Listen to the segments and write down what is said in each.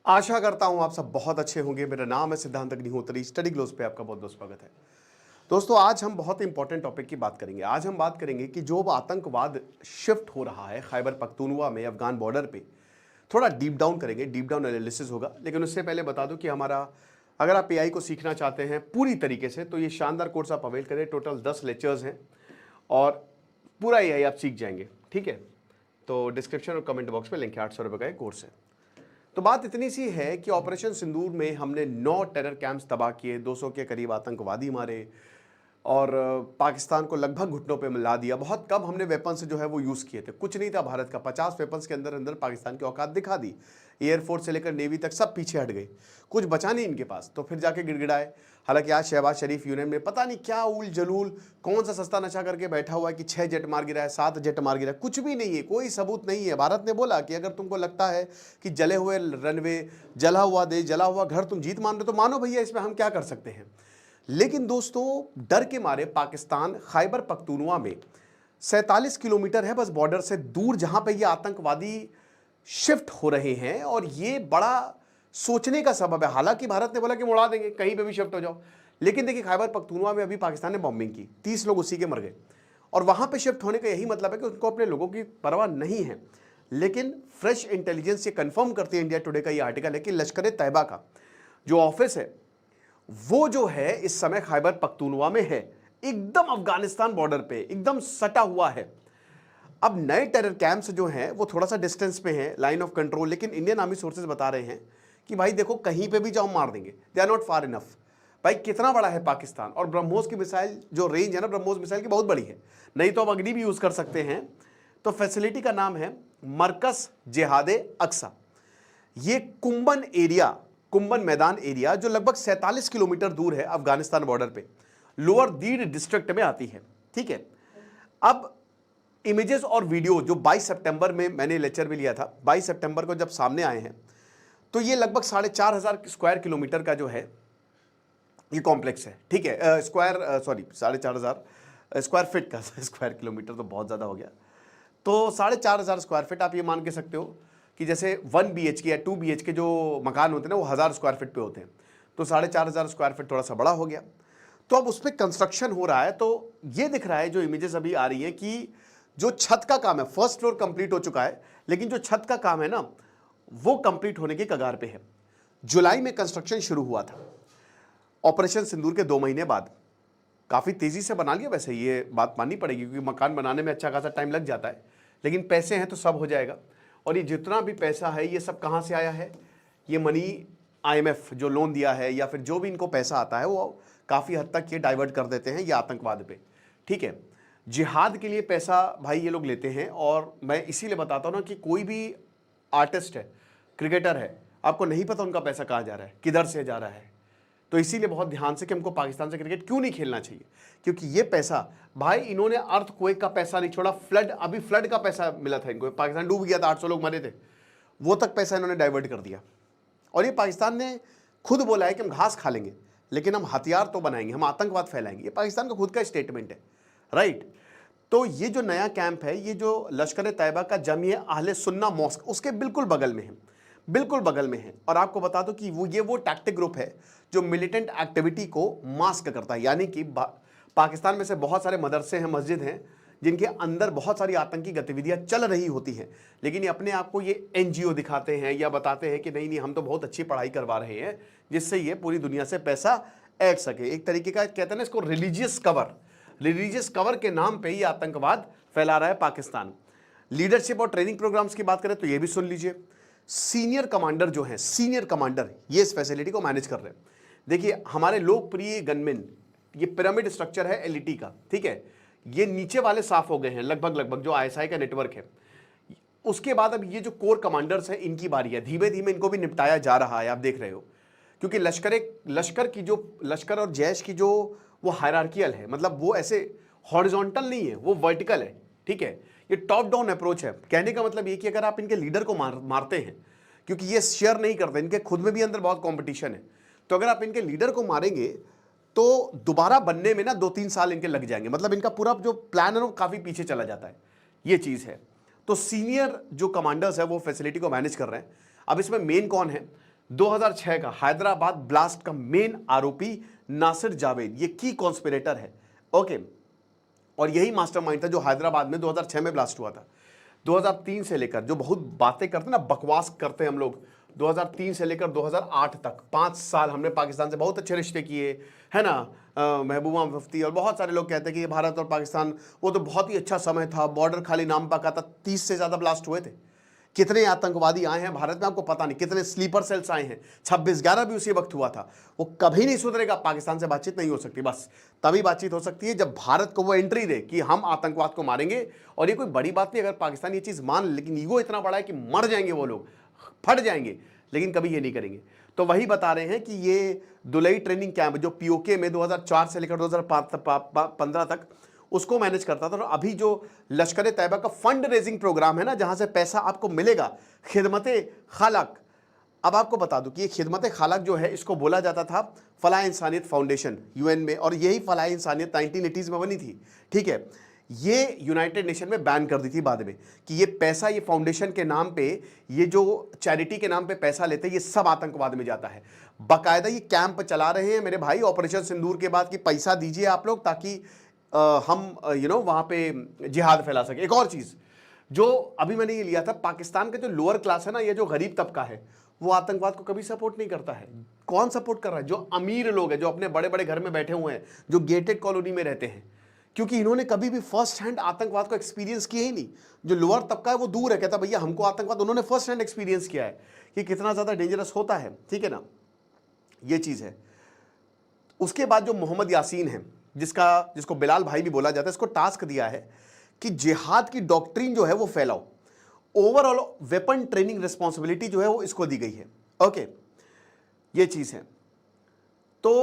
आशा करता हूं आप सब बहुत अच्छे होंगे। मेरा नाम है सिद्धांत अग्निहोत्री। स्टडी ग्लोस पे आपका बहुत बहुत स्वागत है। दोस्तों, आज हम बहुत इंपॉर्टेंट टॉपिक की बात करेंगे। आज हम बात करेंगे कि जो आतंकवाद शिफ्ट हो रहा है खैबर पख्तूनवा में अफगान बॉर्डर पे, थोड़ा डीप डाउन करेंगे, डीप डाउन एनालिसिस होगा। लेकिन उससे पहले बता दूं कि अगर आप एआई को सीखना चाहते हैं पूरी तरीके से तो ये शानदार कोर्स आप अवेल करें। टोटल 10 लेक्चर्स हैं और पूरा एआई आप सीख जाएंगे। ठीक है, तो डिस्क्रिप्शन और कमेंट बॉक्स में लिंक है। 800 रुपये का एक कोर्स है। तो बात इतनी सी है कि ऑपरेशन सिंदूर में हमने 9 टेरर कैंप्स तबाह किए, 200 के करीब आतंकवादी मारे और पाकिस्तान को लगभग घुटनों पे मिला दिया। बहुत कम हमने वेपन्स जो है वो यूज़ किए थे, कुछ नहीं था भारत का। 50 वेपन्स के अंदर अंदर पाकिस्तान की औकात दिखा दी। एयरफोर्स से लेकर नेवी तक सब पीछे हट गए, कुछ बचा नहीं इनके पास। तो फिर जाके गिड़गिड़ाए। हालांकि आज शहबाज शरीफ यूनियन में पता नहीं क्या उल जलूल कौन सा सस्ता नशा करके बैठा हुआ है कि 6 जेट मार गिरा है, 7 जेट मार गिरा है। कुछ भी नहीं है, कोई सबूत नहीं है। भारत ने बोला कि अगर तुमको लगता है कि जले हुए रनवे, जला हुआ देश, जला हुआ घर तुम जीत मान रहे हो तो मानो भैया, इसमें हम क्या कर सकते हैं। लेकिन दोस्तों, डर के मारे पाकिस्तान खैबर पख्तूनवा में 47 किलोमीटर है बस बॉर्डर से दूर, जहां पे ये आतंकवादी शिफ्ट हो रहे हैं। और ये बड़ा सोचने का सबब है। हालांकि भारत ने बोला कि उड़ा देंगे, कहीं पे भी शिफ्ट हो जाओ। लेकिन देखिए, खैबर पख्तूनवा में अभी पाकिस्तान ने बॉम्बिंग की, 30 लोग उसी के मर गए। और वहां पे शिफ्ट होने का यही मतलब है कि उनको अपने लोगों की परवाह नहीं है। लेकिन फ्रेश इंटेलिजेंस ये कंफर्म करती है, इंडिया टुडे का ये आर्टिकल है कि लश्कर तैयबा का जो ऑफिस है वो जो है इस समय खैबर पख्तूनवा में है, एकदम अफगानिस्तान बॉर्डर पे एकदम सटा हुआ है। अब नए टेरर कैंप्स जो हैं वो थोड़ा सा डिस्टेंस पे हैं, लाइन ऑफ कंट्रोल। लेकिन इंडियन आर्मी सोर्सेज बता रहे हैं कि भाई देखो, कहीं पे भी जाओ मार देंगे, they are not far enough. भाई कितना बड़ा है पाकिस्तान, और ब्रह्मोस की मिसाइल जो रेंज है ना, ब्रह्मोस मिसाइल की बहुत बड़ी है। नहीं तो अब अग्नि भी यूज कर सकते हैं। तो फैसिलिटी का नाम है मरकस जिहादे अक्सा। ये कुंबन मैदान एरिया जो लगभग 47 किलोमीटर दूर है अफगानिस्तान बॉर्डर पे, लोअर दीड डिस्ट्रिक्ट में आती है। ठीक है, अब इमेजेस और वीडियो जो 22 सितंबर में मैंने लेक्चर भी लिया था, 22 सितंबर को जब सामने आए हैं, तो ये लगभग 4,500 स्क्वायर किलोमीटर का जो है ये कॉम्प्लेक्स है। ठीक है, 4,500 स्क्वायर फीट का स्क्वायर किलोमीटर तो बहुत ज़्यादा हो गया। तो 4,500 स्क्वायर फीट आप ये मान के सकते हो कि जैसे 1 BHK या 2 BHK जो मकान होते हैं ना, वो 1000 स्क्वायर फीट पे होते हैं। तो 4,500 स्क्वायर फीट थोड़ा सा बड़ा हो गया। तो अब उस पर कंस्ट्रक्शन हो रहा है। तो ये दिख रहा है, जो इमेजेस अभी आ रही हैं, कि जो छत का काम है, फर्स्ट फ्लोर कंप्लीट हो चुका है, लेकिन जो छत का काम है ना, वो कंप्लीट होने के कगार पे है। जुलाई में कंस्ट्रक्शन शुरू हुआ था, ऑपरेशन सिंदूर के 2 महीने बाद। काफ़ी तेज़ी से बना लिया वैसे, ये बात माननी पड़ेगी, क्योंकि मकान बनाने में अच्छा खासा टाइम लग जाता है। लेकिन पैसे हैं तो सब हो जाएगा। और ये जितना भी पैसा है, ये सब कहाँ से आया है? ये मनी IMF जो लोन दिया है, या फिर जो भी इनको पैसा आता है, वो काफ़ी हद तक ये डाइवर्ट कर देते हैं ये आतंकवाद पे। ठीक है, जिहाद के लिए पैसा भाई ये लोग लेते हैं। और मैं इसीलिए बताता हूँ ना कि कोई भी आर्टिस्ट है, क्रिकेटर है, आपको नहीं पता उनका पैसा कहाँ जा रहा है, किधर से जा रहा है। तो इसीलिए बहुत ध्यान से कि हमको पाकिस्तान से क्रिकेट क्यों नहीं खेलना चाहिए, क्योंकि ये पैसा भाई, इन्होंने अर्थक्वेक का पैसा नहीं छोड़ा, अभी फ्लड का पैसा मिला था इनको। पाकिस्तान डूब गया था, 800 लोग मरे थे, वो तक पैसा इन्होंने डाइवर्ट कर दिया। और ये पाकिस्तान ने खुद बोला है कि हम घास खा लेंगे, लेकिन हम हथियार तो बनाएंगे, हम आतंकवाद फैलाएंगे। ये पाकिस्तान का खुद का स्टेटमेंट है, राइट। तो ये जो नया कैंप है, ये जो लश्कर तैयबा का जमिया अहले सुन्ना मॉस्क, उसके बिल्कुल बगल में है, बिल्कुल बगल में है। और आपको बता दो कि वो टैक्टिक ग्रुप है जो मिलिटेंट एक्टिविटी को मास्क करता है। यानी कि पाकिस्तान में से बहुत सारे मदरसे हैं, मस्जिद हैं, जिनके अंदर बहुत सारी आतंकी गतिविधियां चल रही होती हैं, लेकिन ये अपने आप को ये NGO दिखाते हैं या बताते हैं कि नहीं नहीं, हम तो बहुत अच्छी पढ़ाई करवा रहे हैं, जिससे ये पूरी दुनिया से पैसा ऐड सके। एक तरीके का कहते हैं ना इसको, रिलीजियस कवर के नाम पे ये आतंकवाद फैला रहा है पाकिस्तान। लीडरशिप और ट्रेनिंग प्रोग्राम्स की बात करें तो ये भी सुन लीजिए। सीनियर कमांडर जो हैं, सीनियर कमांडर, ये इस फैसिलिटी को मैनेज कर रहे हैं। देखिए, हमारे लोकप्रिय गनमैन, ये पिरामिड स्ट्रक्चर है LET का। ठीक है, ये नीचे वाले साफ हो गए हैं लगभग जो ISI का नेटवर्क है। उसके बाद अब ये जो कोर कमांडर्स हैं, इनकी बारी है। धीमे धीमे इनको भी निपटाया जा रहा है, आप देख रहे हो। क्योंकि लश्कर और जैश की जो वो हायरार्कियल है, मतलब वो ऐसे हॉरिजॉन्टल नहीं है, वो वर्टिकल है। ठीक है, ये टॉप डाउन अप्रोच है। कहने का मतलब ये कि अगर आप इनके लीडर को मारते हैं, क्योंकि ये शेयर नहीं करते, इनके खुद में भी अंदर बहुत कंपटीशन है, तो अगर आप इनके लीडर को मारेंगे तो दोबारा बनने में ना 2-3 साल इनके लग जाएंगे। मतलब इनका पूरा जो प्लान है वो काफ़ी पीछे चला जाता है, ये चीज़ है। तो सीनियर जो कमांडर्स है वो फैसिलिटी को मैनेज कर रहे हैं। अब इसमें मेन कौन है? 2006 का हैदराबाद ब्लास्ट का मेन आरोपी नासिर जावेद, ये की कॉन्स्पिरेटर है। ओके, और यही मास्टरमाइंड था जो हैदराबाद में 2006 में ब्लास्ट हुआ था। 2003 से लेकर, जो बहुत बातें करते ना, बकवास करते हैं हम लोग, 2003 से लेकर 2008 तक 5 साल हमने पाकिस्तान से बहुत अच्छे रिश्ते किए, है ना। महबूबा मुफ्ती और बहुत सारे लोग कहते हैं कि ये भारत और पाकिस्तान, वो तो बहुत ही अच्छा समय था, बॉर्डर खाली नाम पका था। 30 से ज़्यादा ब्लास्ट हुए थे। कितने आतंकवादी आए हैं भारत में आपको पता नहीं, कितने स्लीपर सेल्स आए हैं। 26/11 भी उसी वक्त हुआ था। वो कभी नहीं सुधरेगा, पाकिस्तान से बातचीत नहीं हो सकती। बस तभी बातचीत हो सकती है जब भारत को वो एंट्री दे कि हम आतंकवाद को मारेंगे। और ये कोई बड़ी बात नहीं अगर पाकिस्तान ये चीज़ मान ले, लेकिन ईगो इतना बड़ा है कि मर जाएंगे वो लोग, फट जाएंगे, लेकिन कभी ये नहीं करेंगे। तो वही बता रहे हैं कि ये दुलई ट्रेनिंग कैंप जो पीओके में 2004 से लेकर 2015 तक उसको मैनेज करता था, और अभी जो लश्कर तैयबा का फंड रेजिंग प्रोग्राम है ना, जहां से पैसा आपको मिलेगा, खिदमत खालक। अब आपको बता दूं कि ये खिदमत खालक जो है, इसको बोला जाता था फलाह इंसानियत फाउंडेशन यूएन में, और यही फलाह इंसानियत 1980s में बनी थी। ठीक है, ये यूनाइटेड नेशन में बैन कर दी थी बाद में कि ये पैसा, ये फाउंडेशन के नाम पे, ये जो चैरिटी के नाम पे पैसा लेते हैं, ये सब आतंकवाद में जाता है। बाकायदा ये कैंप चला रहे हैं मेरे भाई ऑपरेशन सिंदूर के बाद कि पैसा दीजिए आप लोग, ताकि हम वहां पे जिहाद फैला सके। एक और चीज जो अभी मैंने ये लिया था, पाकिस्तान का जो लोअर क्लास है ना, ये जो गरीब तबका है, वो आतंकवाद को कभी सपोर्ट नहीं करता है। कौन सपोर्ट कर रहा है? जो अमीर लोग हैं, जो अपने बड़े बड़े घर में बैठे हुए हैं, जो गेटेड कॉलोनी में रहते हैं, क्योंकि इन्होंने कभी भी फर्स्ट हैंड आतंकवाद को एक्सपीरियंस किया ही नहीं। जो लोअर तबका है वो दूर है, कहता भैया हमको आतंकवाद, उन्होंने फर्स्ट हैंड एक्सपीरियंस किया है कि कितना ज्यादा डेंजरस होता है। ठीक है ना, ये चीज है। उसके बाद जो मोहम्मद यासीन है, जिसको बिलाल भाई भी बोला जाता है, इसको टास्क दिया है कि जिहाद की डॉक्ट्रिन जो है वो फैलाओ। ओवरऑल वेपन ट्रेनिंग रिस्पॉन्सिबिलिटी जो है वो इसको दी गई है। ओके, ये चीज है। तो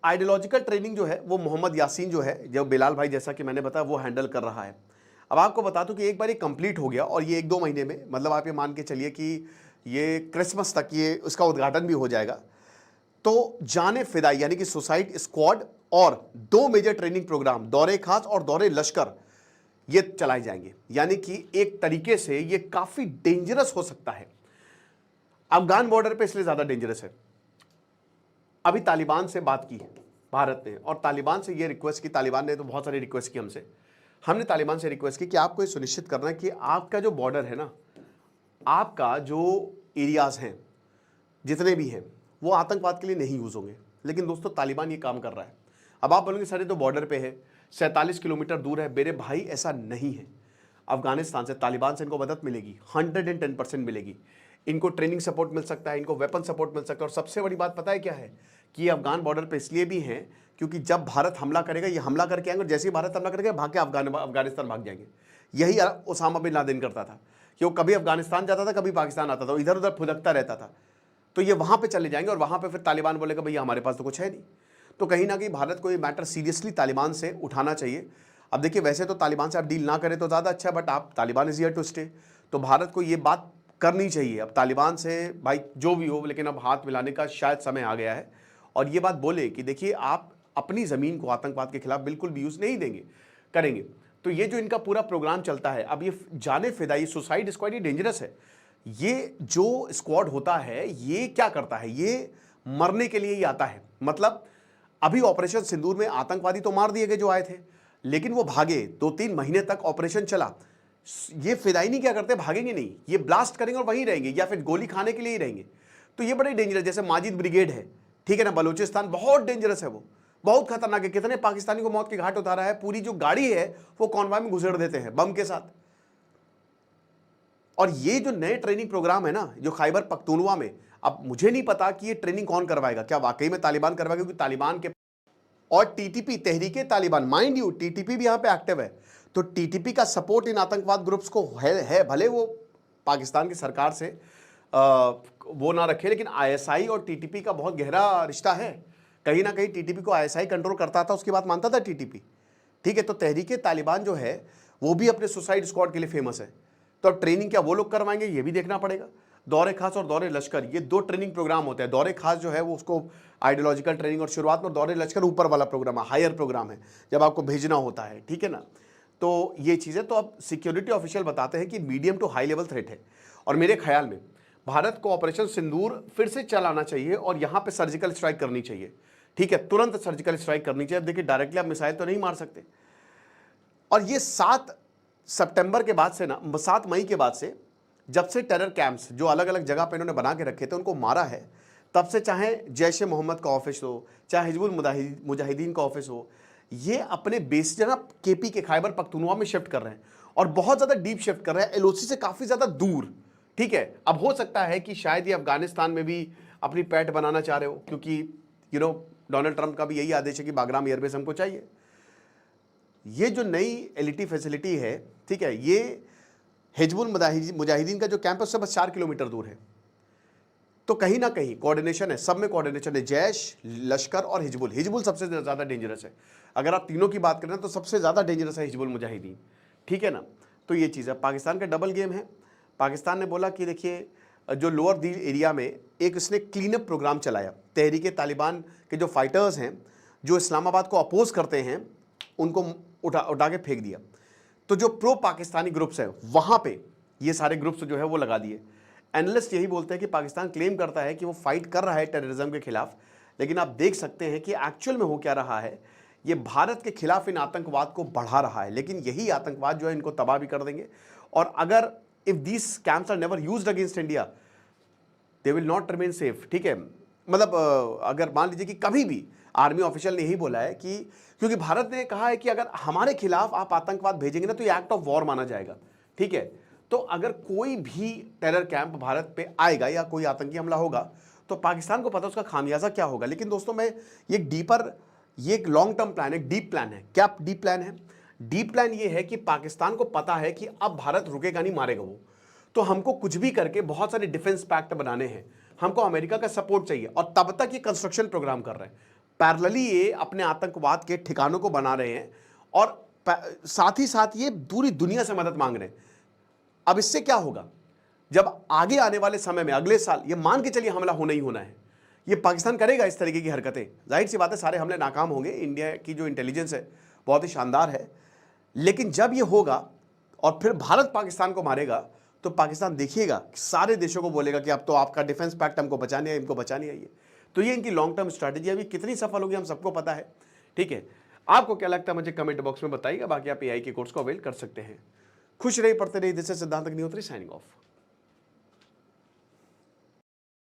आइडियोलॉजिकल ट्रेनिंग जो है वो मोहम्मद यासीन जो है, जो बिलाल भाई जैसा कि मैंने बताया, वो हैंडल कर रहा है। अब आपको बता दूं कि एक बार ये कंप्लीट हो गया, और ये 1-2 महीने में, मतलब आप ये मान के चलिए कि ये क्रिसमस तक ये उसका उद्घाटन भी हो जाएगा। तो जाने फिदाई यानी कि सुसाइड स्क्वाड और 2 मेजर ट्रेनिंग प्रोग्राम, दौरे खास और दौरे लश्कर, ये चलाए जाएंगे। यानी कि एक तरीके से ये काफी डेंजरस हो सकता है। अफगान बॉर्डर पे इसलिए ज्यादा डेंजरस है, अभी तालिबान से बात की है भारत ने, और तालिबान से ये रिक्वेस्ट की, तालिबान ने तो बहुत सारी रिक्वेस्ट की हमसे, हमने तालिबान से रिक्वेस्ट की कि आपको ये सुनिश्चित करना है कि आपका जो बॉर्डर है ना, आपका जो एरियाज हैं जितने भी हैं, वो आतंकवाद के लिए नहीं यूज होंगे। लेकिन दोस्तों तालिबान ये काम कर रहा है। अब आप बोलेंगे सर ये तो बॉर्डर पे है, 47 किलोमीटर दूर है। मेरे भाई ऐसा नहीं है। अफगानिस्तान से, तालिबान से इनको मदद मिलेगी, 110% मिलेगी। इनको ट्रेनिंग सपोर्ट मिल सकता है, इनको वेपन सपोर्ट मिल सकता है। और सबसे बड़ी बात पता है क्या है कि ये अफगान बॉर्डर पे इसलिए भी हैं क्योंकि जब भारत हमला करेगा, ये हमला करके आएंगे, और जैसे ही भारत हमला करेगा भाग के अफगानिस्तान भाग जाएंगे। यही ओसामा बिन लादेन करता था कि वो कभी अफगानिस्तान जाता था, कभी पाकिस्तान आता था, इधर उधर फुदकता रहता था। तो ये वहां पे चले जाएंगे, और वहां पे फिर तालिबान बोलेगा भैया हमारे पास तो कुछ है नहीं। तो कहीं ना कहीं भारत को ये मैटर सीरियसली तालिबान से उठाना चाहिए। अब देखिए, वैसे तो तालिबान से आप डील ना करें तो ज़्यादा अच्छा, बट आप Taliban is here to stay, तो भारत को ये बात करनी चाहिए अब तालिबान से, भाई जो भी हो, लेकिन अब हाथ मिलाने का शायद समय आ गया है। और ये बात बोले कि देखिए आप अपनी ज़मीन को आतंकवाद के खिलाफ बिल्कुल भी यूज़ नहीं करेंगे। तो ये जो इनका पूरा प्रोग्राम चलता है, अब ये जाने फिदाई सुसाइड स्क्वाड, ये डेंजरस है। ये जो स्क्वाड होता है ये क्या करता है, ये मरने के लिए ही आता है। मतलब अभी ऑपरेशन सिंदूर में आतंकवादी तो मार दिए गए जो आए थे, लेकिन वो भागे। 2-3 महीने तक ऑपरेशन चला। ये फिदाई नहीं क्या करते, भागेंगे नहीं, ये ब्लास्ट करेंगे और वहीं रहेंगे, या फिर गोली खाने के लिए ही रहेंगे। तो ये बड़े डेंजरस, जैसे माजिद ब्रिगेड है, ठीक है ना, बलूचिस्तान, बहुत डेंजरस है, वो बहुत खतरनाक है। कितने पाकिस्तानी को मौत के घाट उतारा है। पूरी जो गाड़ी है वो कॉन्वॉय में घुसेड़ देते हैं बम के साथ। और ये जो नए ट्रेनिंग प्रोग्राम है ना, जो खैबर पख्तूनवा में, अब मुझे नहीं पता कि ये ट्रेनिंग कौन करवाएगा, क्या वाकई में तालिबान करवाएगा, क्योंकि तालिबान के और TTP, Tehreek-e Taliban, mind you TTP भी यहां पे एक्टिव है। तो टीटीपी का सपोर्ट इन आतंकवाद ग्रुप्स को है भले वो पाकिस्तान की सरकार से वो ना रखे, लेकिन आईएसआई और टीटीपी का बहुत गहरा रिश्ता है। कहीं ना कहीं टीटीपी को आईएसआई कंट्रोल करता था, उसकी बात मानता था टीटीपी, ठीक है। तो तहरीके तालिबान जो है वो भी अपने सुसाइड स्क्वाड के लिए फेमस है। तो अब ट्रेनिंग क्या वो लोग करवाएंगे, ये भी देखना पड़ेगा। दौरे खास और दौरे लश्कर, ये 2 ट्रेनिंग प्रोग्राम होते हैं। दौरे खास जो है वो उसको आइडियोलॉजिकल ट्रेनिंग, और शुरुआत में दौरे लश्कर ऊपर वाला प्रोग्राम है, हायर प्रोग्राम है, जब आपको भेजना होता है, ठीक है ना। तो ये चीज़ें, तो अब सिक्योरिटी ऑफिशियल बताते हैं कि medium to high level threat है। और मेरे ख्याल में भारत को ऑपरेशन सिंदूर फिर से चलाना चाहिए और यहां पे सर्जिकल स्ट्राइक करनी चाहिए। ठीक है, तुरंत सर्जिकल स्ट्राइक करनी चाहिए। अब देखिए डायरेक्टली आप मिसाइल तो नहीं मार सकते। और ये 7 सितंबर के बाद से ना, 7 मई के बाद से, जब से टेरर कैंप्स जो अलग अलग जगह पे इन्होंने बना के रखे थे उनको मारा है, तब से चाहे जैश ए मोहम्मद का ऑफिस हो, चाहे हिजबुल मुजाहिदीन का ऑफिस हो, ये अपने बेस जो ना केपी के खैबर पख्तूनख्वा में शिफ्ट कर रहे हैं और बहुत ज़्यादा डीप शिफ्ट कर रहे हैं, एलओसी से काफ़ी ज़्यादा दूर। ठीक है, अब हो सकता है कि शायद ये अफगानिस्तान में भी अपनी पैठ बनाना चाह रहे हो, क्योंकि डोनाल्ड ट्रंप का भी यही आदेश है कि बागराम एयरबेस हमको चाहिए। ये जो नई एलईटी फैसिलिटी है, ठीक है, ये हिजबुल मुजाहिदीन का जो कैंप है उससे बस 4 किलोमीटर दूर है। तो कहीं ना कहीं कोऑर्डिनेशन है, सब में कोऑर्डिनेशन है, जैश, लश्कर और हिजबुल सबसे ज़्यादा डेंजरस है। अगर आप तीनों की बात करें तो सबसे ज़्यादा डेंजरस है हिजबुल मुजाहिदीन। ठीक है ना, तो ये चीज़ है। पाकिस्तान का डबल गेम है। पाकिस्तान ने बोला कि देखिए जो लोअर दील एरिया में एक इसने क्लीन अप प्रोग्राम चलाया, तहरीक तालिबान के जो फाइटर्स हैं जो इस्लामाबाद को अपोज करते हैं उनको उठा के फेंक दिया। तो जो प्रो पाकिस्तानी ग्रुप्स हैं वहाँ पे ये सारे ग्रुप्स जो है वो लगा दिए। एनालिस्ट यही बोलते हैं कि पाकिस्तान क्लेम करता है कि वो फाइट कर रहा है टेररिज्म के खिलाफ, लेकिन आप देख सकते हैं कि एक्चुअल में हो क्या रहा है। ये भारत के खिलाफ इन आतंकवाद को बढ़ा रहा है, लेकिन यही आतंकवाद जो है इनको तबाह भी कर देंगे। और अगर if these camps are never used against India they will not remain safe. ठीक है, मतलब अगर मान लीजिए कि कभी भी आर्मी ऑफिशियल ने यही बोला है कि क्योंकि भारत ने कहा है कि अगर हमारे खिलाफ आप आतंकवाद भेजेंगे ना तो ये एक्ट ऑफ वॉर माना जाएगा। ठीक है, तो अगर कोई भी टेरर कैंप भारत पे आएगा या कोई आतंकी हमला होगा तो पाकिस्तान को पता है उसका खामियाजा क्या होगा। लेकिन दोस्तों मैं ये एक लॉन्ग टर्म प्लान है, डीप प्लान है। क्या डीप प्लान है? डीप प्लान ये है कि पाकिस्तान को पता है कि अब भारत रुकेगा नहीं, मारेगा वो। तो हमको कुछ भी करके बहुत सारे डिफेंस पैक्ट बनाने हैं, हमको अमेरिका का सपोर्ट चाहिए, और तब तक ये कंस्ट्रक्शन प्रोग्राम कर रहे हैं। पैरेलली ये अपने आतंकवाद के ठिकानों को बना रहे हैं और साथ ही साथ ये पूरी दुनिया से मदद मांग रहे हैं। अब इससे क्या होगा, जब आगे आने वाले समय में अगले साल ये मान के चलिए हमला होना ही होना है, ये पाकिस्तान करेगा इस तरीके की हरकतें, जाहिर सी बात है सारे हमले नाकाम होंगे। इंडिया की जो इंटेलिजेंस है बहुत ही शानदार है, लेकिन जब ये होगा और फिर भारत पाकिस्तान को मारेगा तो पाकिस्तान देखिएगा सारे देशों को बोलेगा कि अब तो आपका डिफेंस पैक्ट हमको बचाने है, इनको बचाने आइए। तो ये इनकी लॉन्ग टर्म स्ट्रैटेजी अभी कितनी सफल होगी हम सबको पता है। ठीक है, आपको क्या लगता है मुझे कमेंट बॉक्स में बताइएगा। बाकी आप एआई के कोर्स को अवेल कर सकते हैं। खुश रहिए, पढ़ते रहिए। दिस इज सिद्धांत अग्निहोत्री साइनिंग ऑफ।